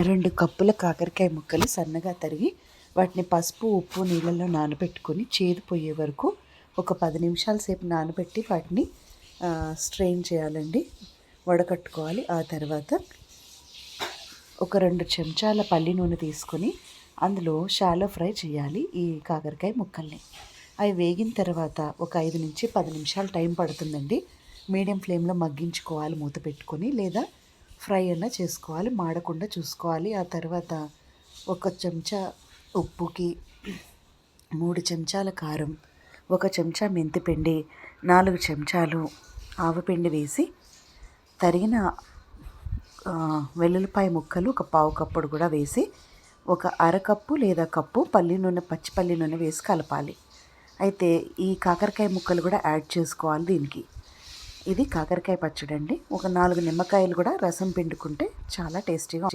2 కప్పుల కాకరకాయ ముక్కలు సన్నగా తరిగి వాటిని పసుపు ఉప్పు నీళ్ళల్లో నానబెట్టుకొని చేదు పోయే వరకు ఒక 10 నిమిషాల సేపు నానబెట్టి వాటిని స్ట్రెయిన్ చేయాలండి, వడకట్టుకోవాలి. ఆ తర్వాత ఒక 2 చెంచాల పల్లి నూనె తీసుకొని అందులో షాలో ఫ్రై చేయాలి ఈ కాకరకాయ ముక్కల్ని. అవి వేగిన తర్వాత ఒక 5 నుంచి 10 నిమిషాలు టైం పడుతుందండి. మీడియం ఫ్లేమ్లో మగ్గించుకోవాలి మూత పెట్టుకొని, లేదా ఫ్రై అన్నా చేసుకోవాలి, మాడకుండా చూసుకోవాలి. ఆ తర్వాత 1 చెంచా ఉప్పుకి 3 చెంచాల కారం, 1 చెంచా మెంతిపిండి, 4 చెంచాలు ఆవపిండి వేసి తరిగిన వెల్లుల్లిపాయ ముక్కలు ఒక పావు కప్పుడు కూడా వేసి ఒక అరకప్పు లేదా కప్పు పల్లి నూనె, పచ్చి పల్లి నూనె వేసి కలపాలి. అయితే ఈ కాకరకాయ ముక్కలు కూడా యాడ్ చేసుకోవాలి దీనికి. ఇది కాకరకాయ పచ్చడి అండి. ఒక 4 నిమ్మకాయలు కూడా రసం పిండుకుంటే చాలా టేస్టీగా